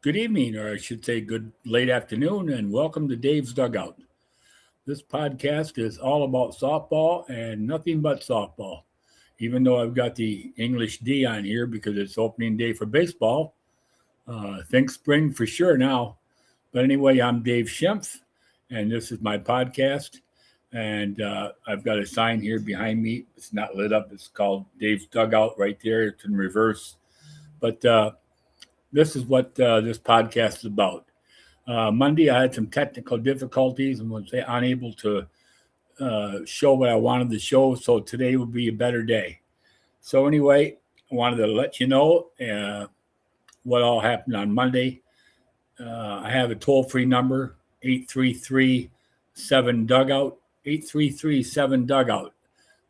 Good evening, or I should say good late afternoon, and welcome to Dave's Dugout. This podcast is all about softball and nothing but softball. Even though I've got the English D on here because it's opening day for baseball, think spring for sure now. But anyway, I'm Dave Schimpf, and this is my podcast. And I've got a sign here behind me. It's not lit up. It's called Dave's Dugout right there. It's in reverse. But this is what this podcast is about. Monday, I had some technical difficulties and was unable to show what I wanted to show. So today will be a better day. So anyway, I wanted to let you know what all happened on Monday. I have a toll-free number, 833-7-DUGOUT, 833-7-DUGOUT.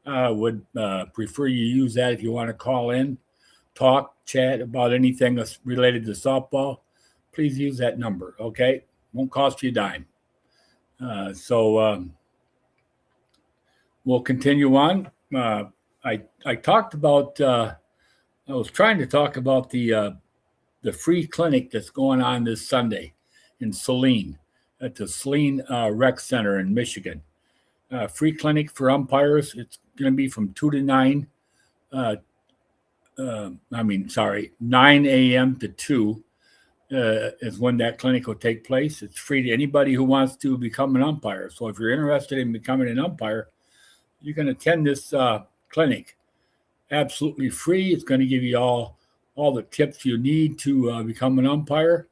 I would prefer you use that if you want to call in, talk, chat about anything that's related to softball. Please use that number, okay? Won't cost you a dime. So we'll continue on. I talked about. I was trying to talk about the free clinic that's going on this Sunday in Saline at the Saline Rec Center in Michigan. Free clinic for umpires. It's going to be from 2 to 9. 9 a.m. to 2 is when that clinic will take place. It's free to anybody who wants to become an umpire. So if you're interested in becoming an umpire, you can attend this clinic. Absolutely free. It's going to give you all the tips you need to become an umpire.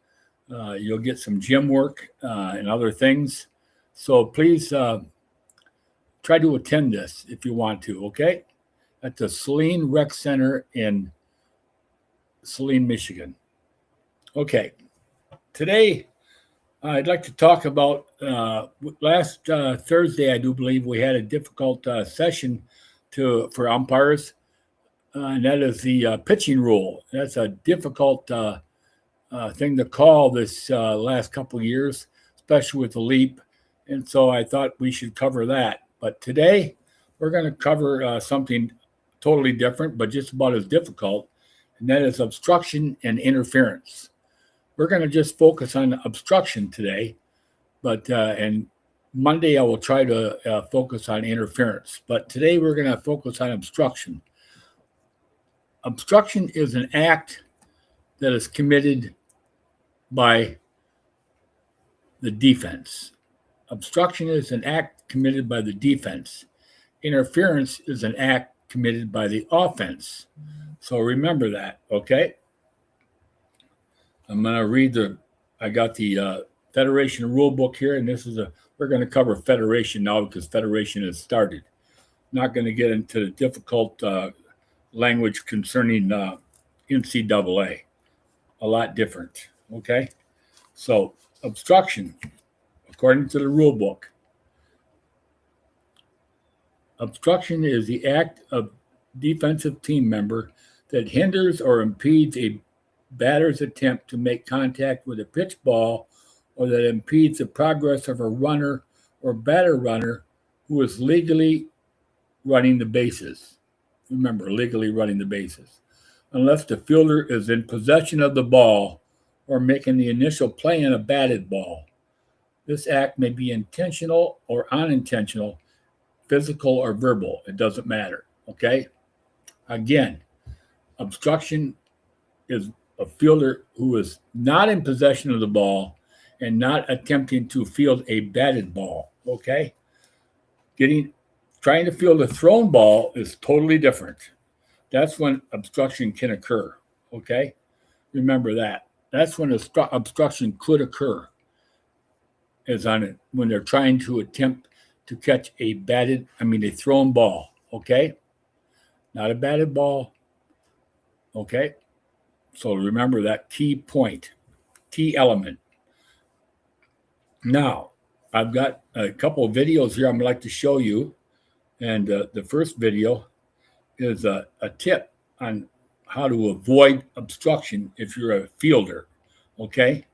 You'll get some gym work and other things. So please try to attend this if you want to, okay? At the Saline Rec Center in Saline, Michigan. Okay, today I'd like to talk about last Thursday, I do believe we had a difficult session for umpires, and that is the pitching rule. That's a difficult thing to call this last couple of years, especially with the leap, and so I thought we should cover that. But today we're going to cover something totally different, but just about as difficult, and that is obstruction and interference. We're going to just focus on obstruction today, but and Monday I will try to focus on interference. But today we're going to focus on obstruction. Obstruction is an act that is committed by the defense. Obstruction is an act committed by the defense. Interference is an act committed by the offense. So remember that, okay? I'm going to read I got the Federation rule book here, and we're going to cover Federation now because Federation has started. Not going to get into the difficult language concerning NCAA. A lot different, okay? So obstruction, according to the rule book, obstruction is the act of defensive team member that hinders or impedes a batter's attempt to make contact with a pitch ball, or that impedes the progress of a runner or batter runner who is legally running the bases. Remember, legally running the bases. Unless the fielder is in possession of the ball or making the initial play on a batted ball. This act may be intentional or unintentional, physical or verbal. It doesn't matter, okay? Again, obstruction is a fielder who is not in possession of the ball and not attempting to field a batted ball, okay? Trying to field a thrown ball is totally different. That's when obstruction can occur, okay? Remember that. That's when obstruction could occur, when they're trying to attempt to catch a thrown ball, okay? Not a batted ball, okay? So remember that key point, key element. Now, I've got a couple of videos here I'm going to like to show you. And the first video is a tip on how to avoid obstruction if you're a fielder, okay?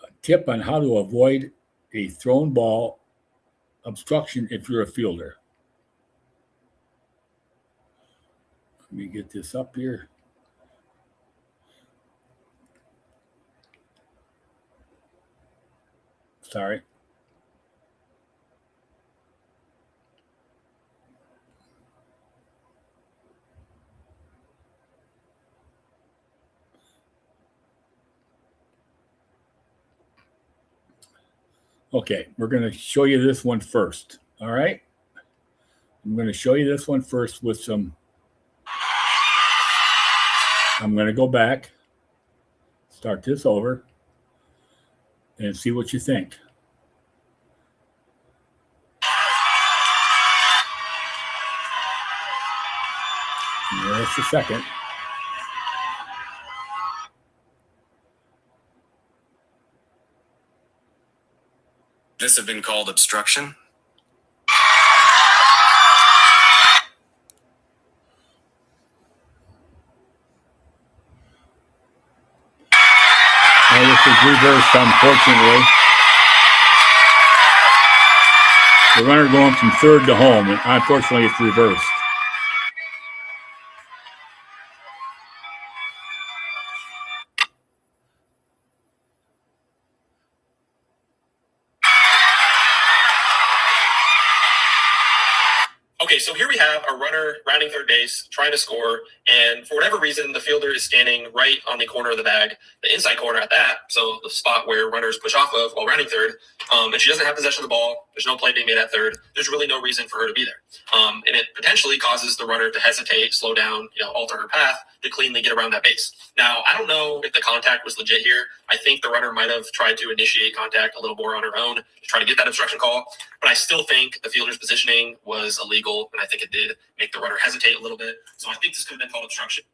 A tip on how to avoid a thrown ball obstruction if you're a fielder. Let me get this up here. Sorry. Okay, we're going to show you this one first. All right. I'm going to show you this one first with some. I'm going to go back, start this over, and see what you think. Just a second. This have been called obstruction. Now this is reversed, unfortunately. The runner going from third to home, and unfortunately it's reversed. Okay, so here we have a runner rounding third base, trying to score, and for whatever reason, the fielder is standing right on the corner of the bag, the inside corner at that, so the spot where runners push off of while rounding third, and she doesn't have possession of the ball. There's no play being made at third. There's really no reason for her to be there. And it potentially causes the runner to hesitate, slow down, alter her path to cleanly get around that base. Now, I don't know if the contact was legit here. I think the runner might have tried to initiate contact a little more on her own to try to get that obstruction call, but I still think the fielder's positioning was illegal, and I think it did make the runner hesitate a little bit. So I think this could have been called obstruction.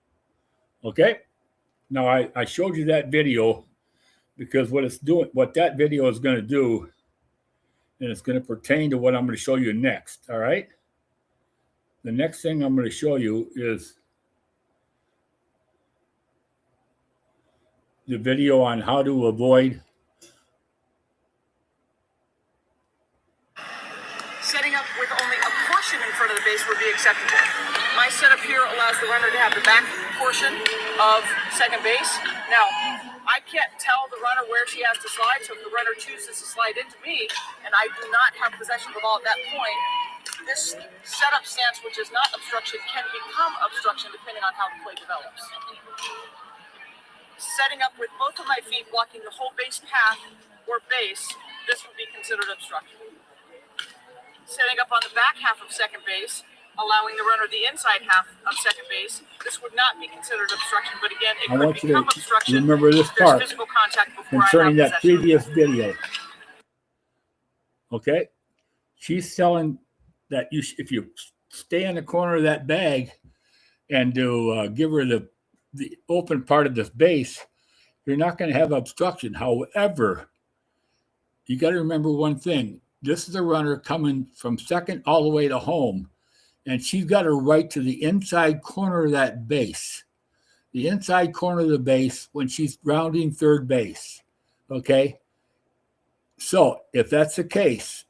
Okay. Now I showed you that video because what that video is going to do, and it's going to pertain to what I'm going to show you next. All right. The next thing I'm going to show you is the video on how to avoid setting up with only a portion in front of the base would be acceptable. My setup here allows the runner to have the back portion of second base. Now, I can't tell the runner where she has to slide, so if the runner chooses to slide into me, and I do not have possession of the ball at that point, this setup stance, which is not obstruction, can become obstruction depending on how the play develops. Setting up with both of my feet blocking the whole base path or base, this would be considered obstruction. Setting up on the back half of second base, allowing the runner the inside half of second base, this would not be considered obstruction, but again, it could become obstruction. Remember this part physical contact concerning that previous video. Okay, she's telling that if you stay in the corner of that bag and to give her the open part of this base, you're not going to have obstruction. However, you got to remember one thing. This is a runner coming from second all the way to home, and she's got her right to the inside corner of that base, the inside corner of the base when she's rounding third base. Okay? So if that's the case,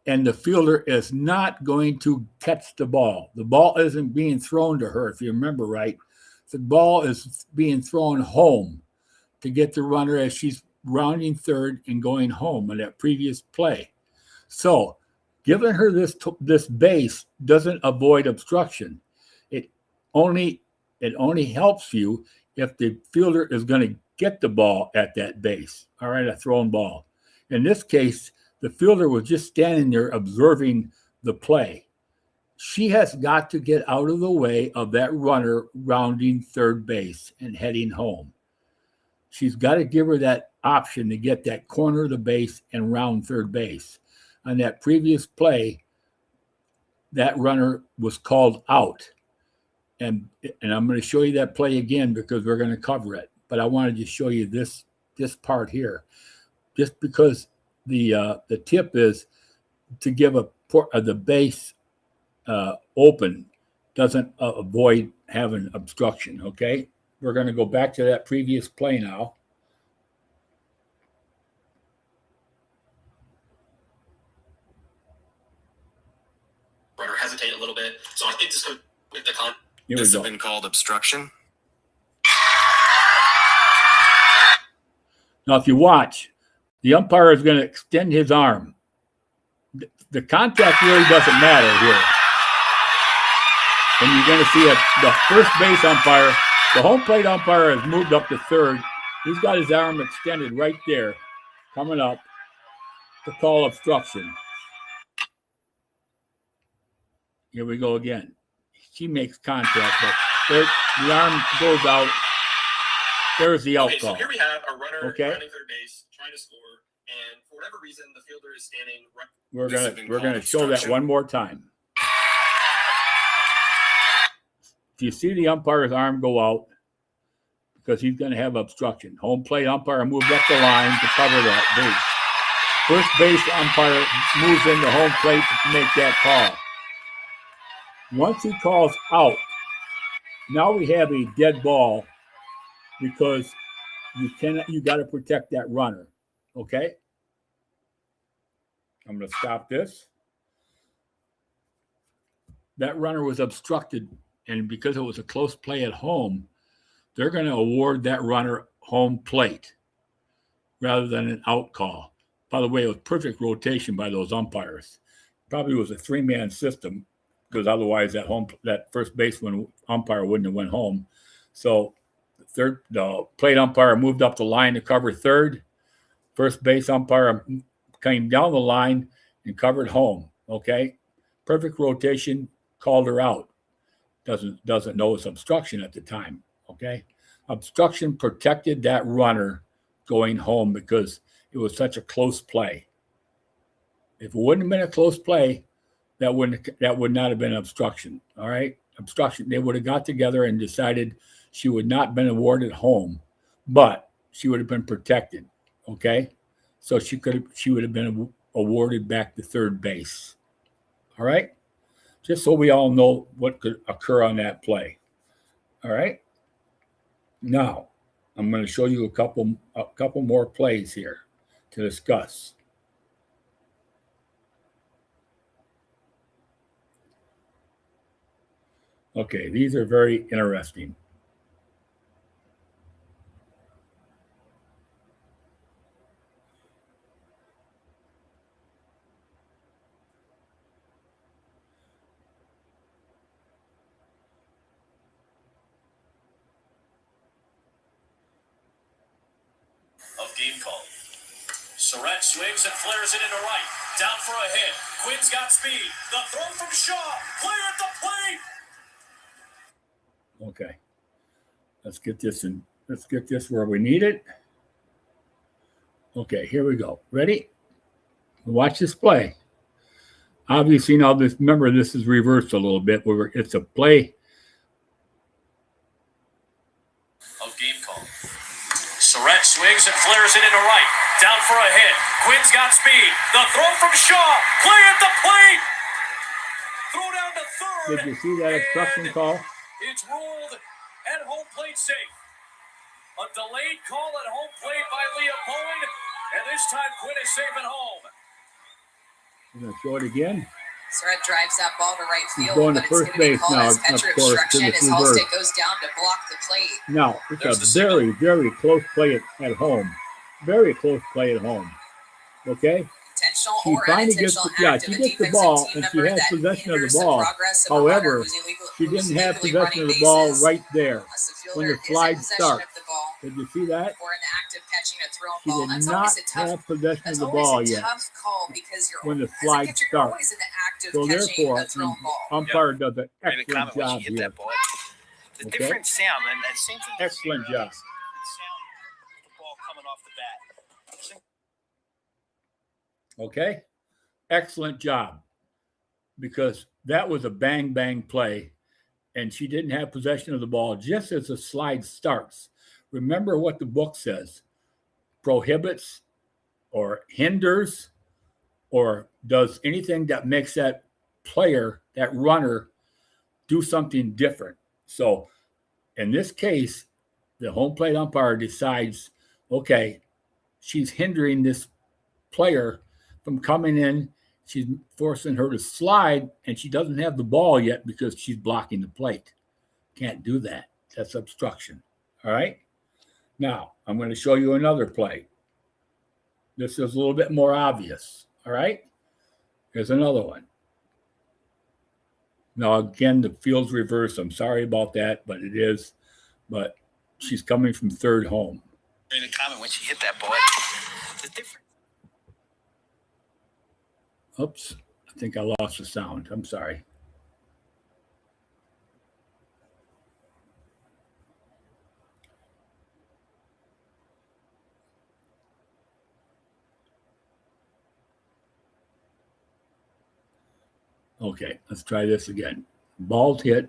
and the fielder is not going to catch the ball isn't being thrown to her, if you remember right. The ball is being thrown home to get the runner as she's rounding third and going home in that previous play. So giving her this base doesn't avoid obstruction. It only helps you if the fielder is going to get the ball at that base. All right, a thrown ball. In this case, the fielder was just standing there observing the play. She has got to get out of the way of that runner rounding third base and heading home. She's got to give her that option to get that corner of the base and round third base. On that previous play, that runner was called out. And I'm going to show you that play again because we're going to cover it. But I wanted to show you this part here. Just because the tip is to give the base open doesn't avoid having obstruction, okay? We're going to go back to that previous play now. Runner hesitate a little bit, so I think this could with the con. This has been called obstruction. Now, if you watch, The umpire is going to extend his arm. The contact really doesn't matter here. And you're going to see the first base umpire, the home plate umpire has moved up to third. He's got his arm extended right there, coming up to call obstruction. Here we go again. She makes contact, but the arm goes out. There's the out Okay, call. so here we have a runner Okay. running third base, trying to score, and for whatever reason, the fielder is standing right. We're gonna show that one more time. If you see the umpire's arm go out, because he's going to have obstruction. Home plate umpire moves up the line to cover that base. First base umpire moves into home plate to make that call. Once he calls out, now we have a dead ball because you got to protect that runner. Okay? I'm going to stop this. That runner was obstructed, and because it was a close play at home, they're going to award that runner home plate rather than an out call. By the way, it was perfect rotation by those umpires. Probably was a three-man system because otherwise that first baseman umpire wouldn't have went home. So the plate umpire moved up the line to cover third. First base umpire came down the line and covered home. Okay, perfect rotation, called her out. Doesn't know it's obstruction at the time. Okay, obstruction protected that runner going home because it was such a close play. If it wouldn't have been a close play, that would not have been obstruction. All right, obstruction. They would have got together and decided she would not have been awarded home, but she would have been protected. Okay, so she would have been awarded back to third base. All right, just so we all know what could occur on that play. All right. Now, I'm going to show you a couple more plays here to discuss. Okay, these are very interesting. Of game call. Surratt swings and flares it into right. Down for a hit. Quinn's got speed. The throw from Shaw. Clear at the plate. Okay. Let's get this where we need it. Okay, here we go. Ready? Watch this play. Obviously, now remember this is reversed a little bit. Where it's a play. Of game call. Surratt swings and flares it into right. Down for a hit. Quinn's got speed. The throw from Shaw. Clear at the plate. Throw down to third. Did you see that obstruction call? It's ruled at home plate safe. A delayed call at home plate by Leah Bowen. And this time Quinn is safe at home. I'm going to show it again. Surratt drives that ball to right He's field, going but to it's going first to be base called now, as of catcher course, obstruction to the as reverse. Halstead goes down to block the plate. Now, There's it's the a very, very close play at home. Very close play at home. Okay? Intentional She or finally gets unintentional the- act she of a gets the defensive ball, team and she member has that possession of the hinders ball. progress of a However, runner who's She didn't have legally possession running of the ball bases right there. unless the when fielder the is in slide possession starts. of the ball Did you see that? or in the act of catching a thrown She ball. did That's not always a tough. have possession of That's the always ball a yet tough call because you're when the as a slide catcher, you're starts. always in the act of So catching therefore, a thrown ball. umpire does an Made a excellent comment when job she hit here. that ball. The Okay. different sound and that same thing. Excellent job. The sound of the ball coming off the bat. Okay? Excellent job. Because that was a bang, bang play, and she didn't have possession of the ball just as the slide starts. Remember what the book says. Prohibits or hinders or does anything that makes that player, that runner, do something different. So in this case, the home plate umpire decides, okay, she's hindering this player from coming in. She's forcing her to slide, and she doesn't have the ball yet because she's blocking the plate. Can't do that. That's obstruction. All right? Now, I'm going to show you another play. This is a little bit more obvious. All right. Here's another one. Now, again, the field's reversed. I'm sorry about that, but it is. But she's coming from third home. In a comment when she hit that ball. The difference. Oops. I think I lost the sound. I'm sorry. Okay, let's try this again. Ball's hit.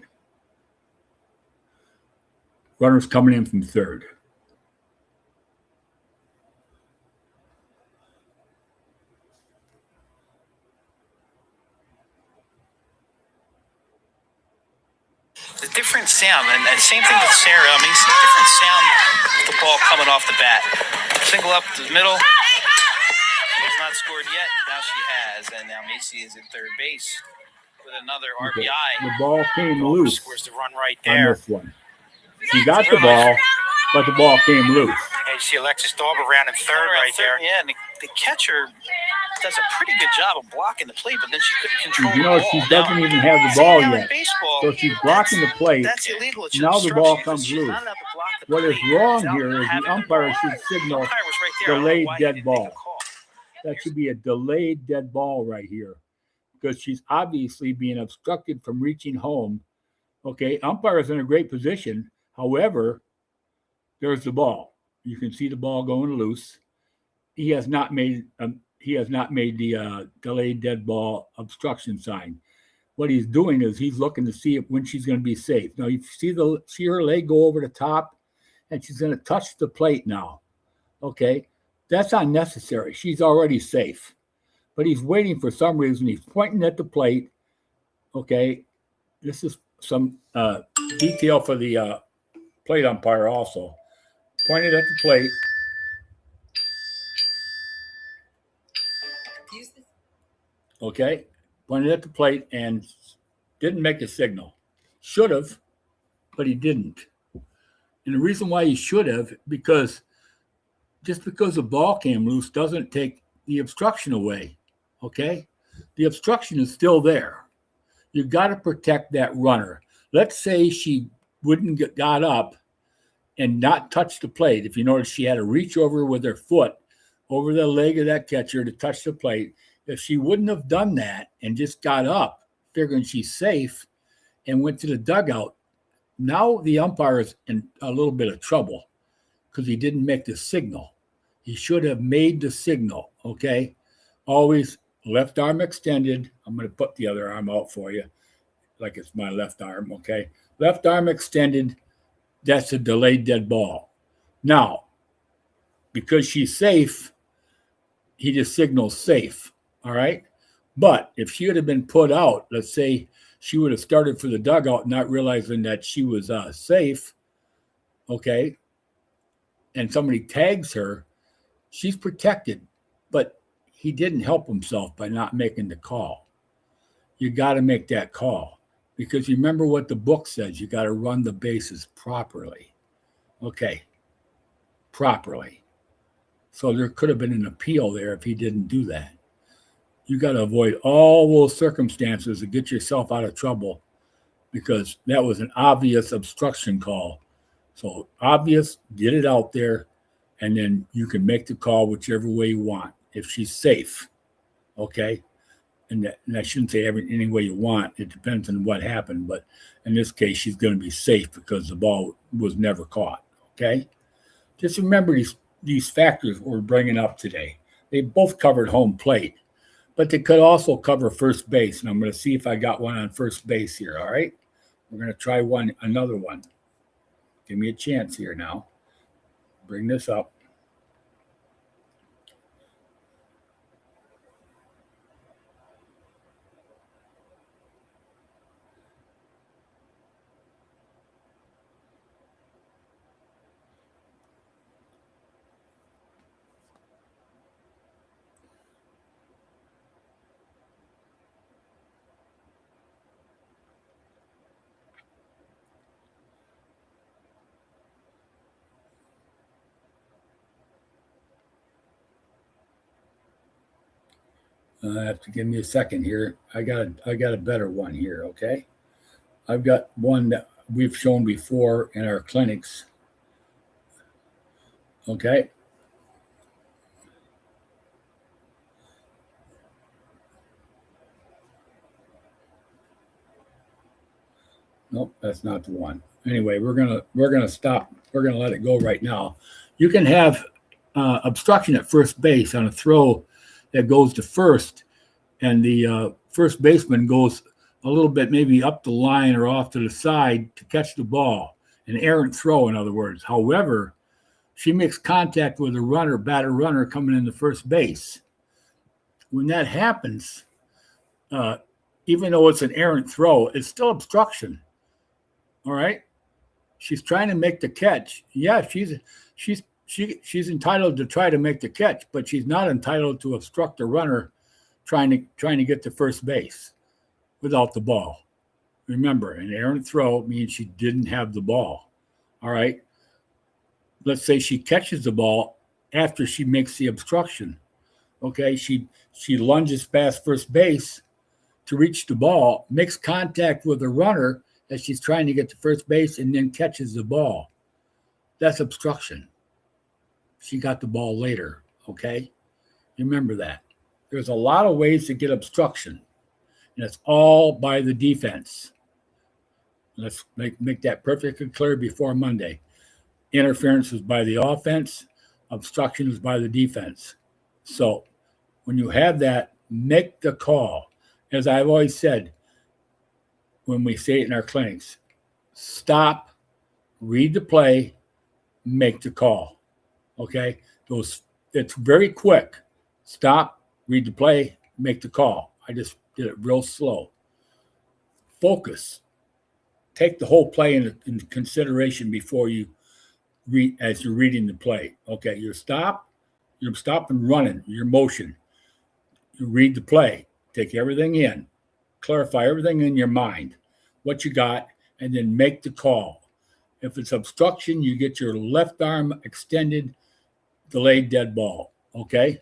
Runner's coming in from third. The different sound, and same thing with Sarah. I mean, it's a different sound with the ball coming off the bat. Single up the middle. Has not scored yet. Now she has, and now Macy is at third base with another Okay. RBI. The ball came loose Scores the run right on there. this one. She got the ball, but the ball came loose. And you see Alexis Dauber around in third right there. Yeah, and the catcher does a pretty good job of blocking the plate, but then she couldn't control You know, the ball. she doesn't even have the See, ball now in yet. baseball, So she's blocking the plate. that's illegal. It's Now the obstruction ball because comes she's loose. not allowed to block the What is plate wrong without here is having the umpire should The signal umpire was right there. I don't know delayed why he dead didn't make a ball. call. That should be a delayed dead ball right here because she's obviously being obstructed from reaching home. Okay, umpire is in a great position. However, there's the ball. You can see the ball going loose. He has not made the delayed dead ball obstruction sign. What he's doing is he's looking to see when she's going to be safe. Now you see her leg go over the top, and she's going to touch the plate now. Okay, that's unnecessary. She's already safe, but he's waiting for some reason. He's pointing at the plate. Okay, this is some detail for the plate umpire also. Pointed at the plate. Okay, pointed at the plate and didn't make a signal. Should have, but he didn't. And the reason why he should have, because just because the ball came loose doesn't take the obstruction away. Okay, the obstruction is still there. You got to protect that runner. Let's say she wouldn't got up and not touch the plate. If you notice, she had to reach over with her foot over the leg of that catcher to touch the plate. If she wouldn't have done that and just got up, figuring she's safe, and went to the dugout, now the umpire is in a little bit of trouble because he didn't make the signal. He should have made the signal, okay? Always left arm extended. I'm going to put the other arm out for you like it's my left arm, okay? Left arm extended. That's a delayed dead ball. Now, because she's safe, he just signals safe, all right? But if she would have been put out, let's say she would have started for the dugout not realizing that she was safe, okay, and somebody tags her, she's protected, but he didn't help himself by not making the call. You got to make that call. Because you remember what the book says, you got to run the bases properly. Okay, properly. So there could have been an appeal there if he didn't do that. You got to avoid all those circumstances to get yourself out of trouble because that was an obvious obstruction call. So obvious, get it out there, and then you can make the call whichever way you want. If she's safe, okay? And I shouldn't say any way you want. It depends on what happened. But in this case, she's going to be safe because the ball was never caught. Okay? Just remember these factors we're bringing up today. They both covered home plate, but they could also cover first base. And I'm going to see if I got one on first base here. All right? We're going to try another one. Give me a chance here now. Bring this up. Have to give me a second here. I got a better one here. Okay, I've got one that we've shown before in our clinics. Okay. Nope, that's not the one. Anyway, we're gonna stop. We're gonna let it go right now. You can have obstruction at first base on a throw that goes to first, and the first baseman goes a little bit maybe up the line or off to the side to catch the ball. An errant throw, in other words. However, she makes contact with a batter runner coming into first base. When that happens, even though it's an errant throw, it's still obstruction. All right. She's trying to make the catch. Yeah, she's entitled to try to make the catch, but she's not entitled to obstruct the runner trying to get to first base without the ball. Remember, an errant throw means she didn't have the ball. All right. Let's say she catches the ball after she makes the obstruction. Okay, she lunges past first base to reach the ball, makes contact with the runner as she's trying to get to first base, and then catches the ball. That's obstruction. She got the ball later, okay? Remember that. There's a lot of ways to get obstruction, and it's all by the defense. Let's make that perfectly clear before Monday. Interference is by the offense. Obstruction is by the defense. So when you have that, make the call. As I've always said, when we say it in our clinics, stop, read the play, make the call. Okay? It's very quick. Stop, read the play, make the call. I just did it real slow. Focus. Take the whole play into consideration before you read as you're reading the play. Okay, you're stop and running, your motion. You read the play, take everything in, clarify everything in your mind, what you got, and then make the call. If it's obstruction, you get your left arm extended, delayed dead ball. Okay?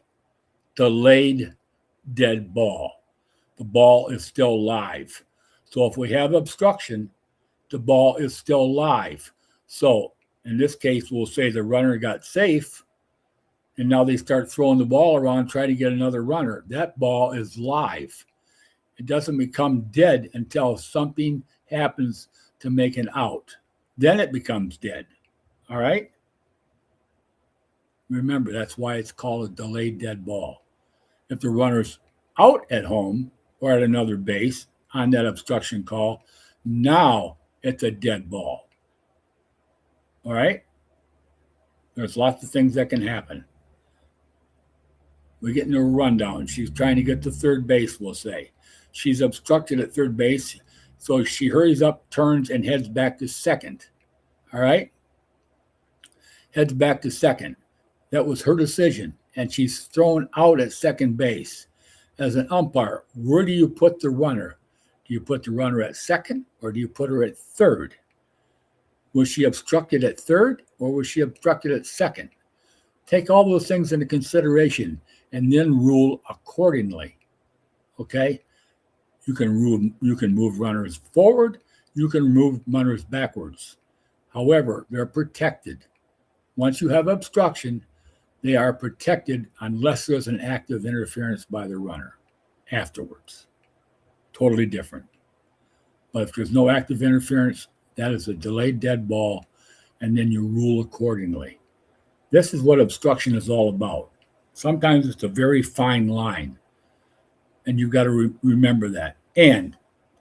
Delayed dead ball. The ball is still live. So if we have obstruction, the ball is still live. So in this case, we'll say the runner got safe, and now they start throwing the ball around, trying to get another runner. That ball is live. It doesn't become dead until something happens to make an out. Then it becomes dead. All right? Remember, that's why it's called a delayed dead ball. If the runner's out at home or at another base on that obstruction call, now it's a dead ball. All right? There's lots of things that can happen. We get into a rundown. She's trying to get to third base, we'll say. She's obstructed at third base, so she hurries up, turns, and heads back to second. All right? Heads back to second. That was her decision, and she's thrown out at second base. As an umpire, where do you put the runner? Do you put the runner at second, or do you put her at third? Was she obstructed at third, or was she obstructed at second? Take all those things into consideration and then rule accordingly. Okay? You can move runners forward, you can move runners backwards. However, they're protected. Once you have obstruction, they are protected unless there's an act of interference by the runner afterwards. Totally different. But if there's no active interference, that is a delayed dead ball, and then you rule accordingly. This is what obstruction is all about. Sometimes it's a very fine line, and you've got to remember that. And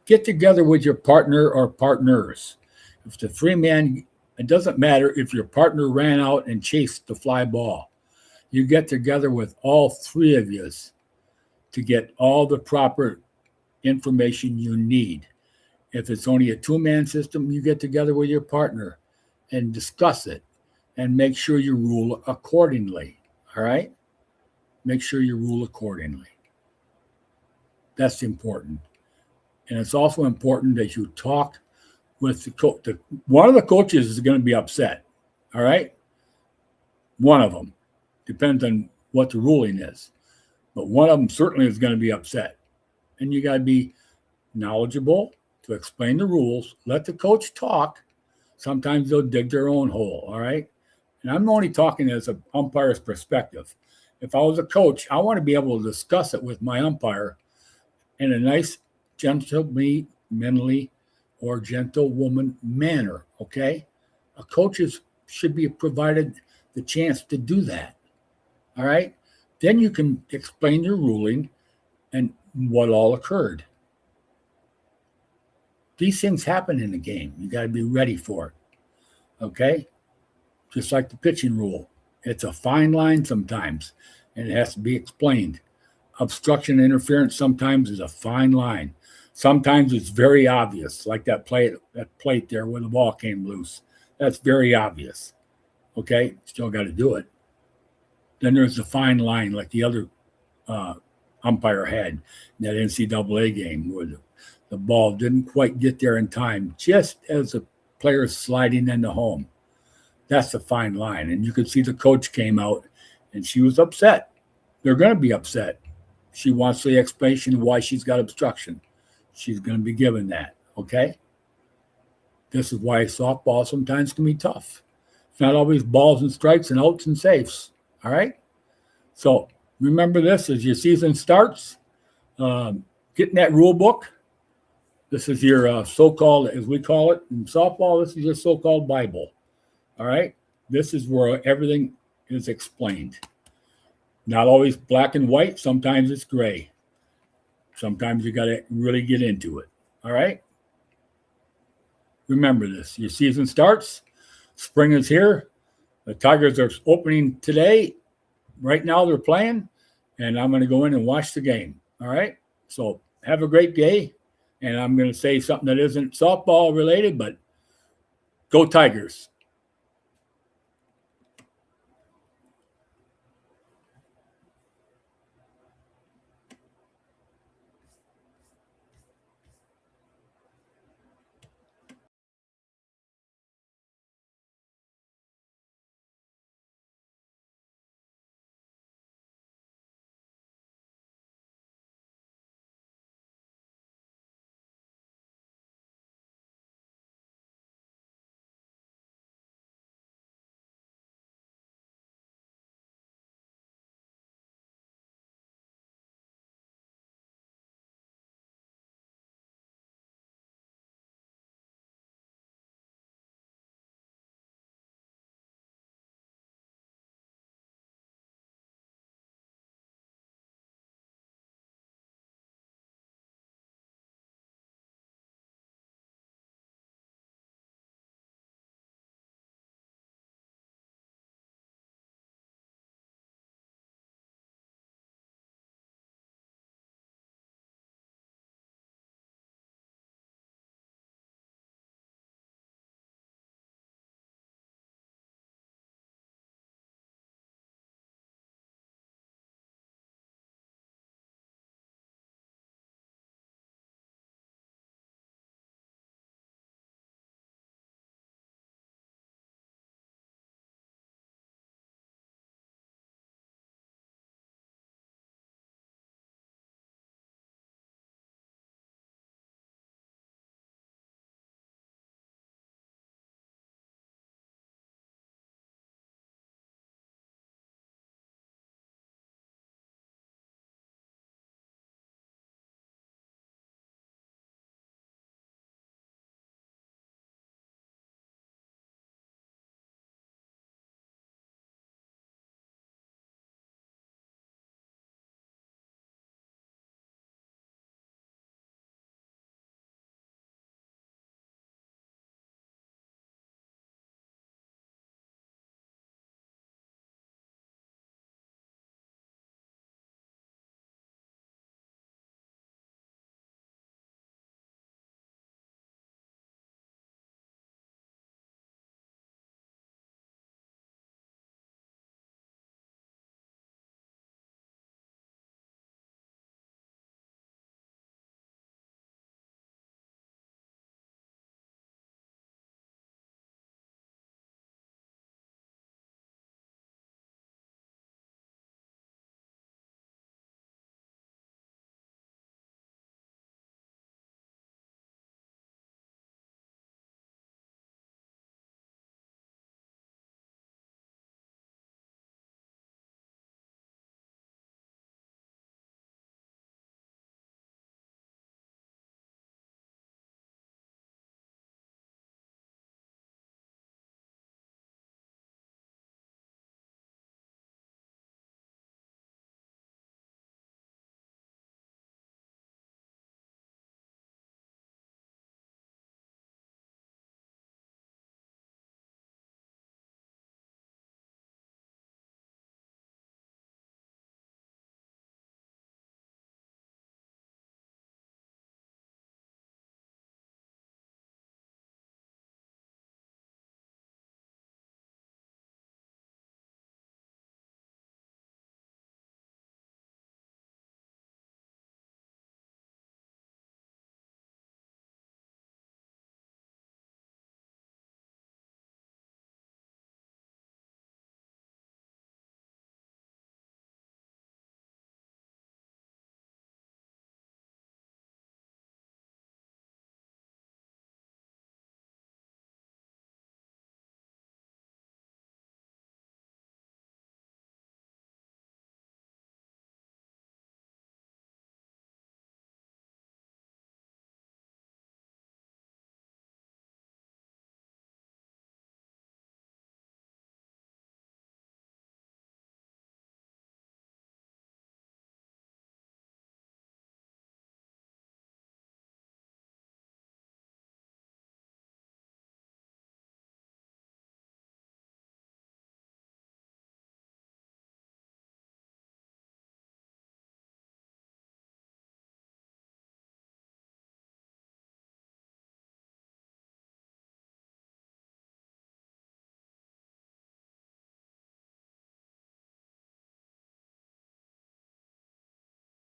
get together with your partner or partners. If it's a three-man, it doesn't matter if your partner ran out and chased the fly ball. You get together with all three of you to get all the proper information you need. If it's only a two-man system, you get together with your partner and discuss it and make sure you rule accordingly. All right? Make sure you rule accordingly. That's important. And it's also important that you talk with the coach. One of the coaches is going to be upset. All right? One of them. Depends on what the ruling is. but one of them certainly is going to be upset. And you got to be knowledgeable to explain the rules. Let the coach talk. Sometimes they'll dig their own hole, all right? And I'm only talking as an umpire's perspective. If I was a coach, I want to be able to discuss it with my umpire in a nice, gentlemanly or gentlewoman manner, okay? A coach should be provided the chance to do that, all right? Then you can explain your ruling and what all occurred. These things happen in the game. You got to be ready for it, okay? Just like the pitching rule. It's a fine line sometimes, and it has to be explained. Obstruction interference sometimes is a fine line. Sometimes it's very obvious, like that plate there where the ball came loose. That's very obvious. Okay, still got to do it. Then there's the fine line, like the other umpire had in that NCAA game where the ball didn't quite get there in time, just as the player is sliding into home. That's the fine line. And you could see the coach came out, and she was upset. They're going to be upset. She wants the explanation of why she's got obstruction. She's going to be given that, okay? This is why softball sometimes can be tough. It's not always balls and strikes and outs and safes, all right? So remember this as your season starts. Getting that rule book. This is your so-called, as we call it in softball, this is your so-called Bible, all right? This is where everything is explained. Not always black and white. Sometimes it's gray. Sometimes you got to really get into it. All right? Remember this. Your season starts. Spring is here. The Tigers are opening today. Right now they're playing. And I'm going to go in and watch the game. All right? So have a great day. And I'm going to say something that isn't softball related, but go Tigers.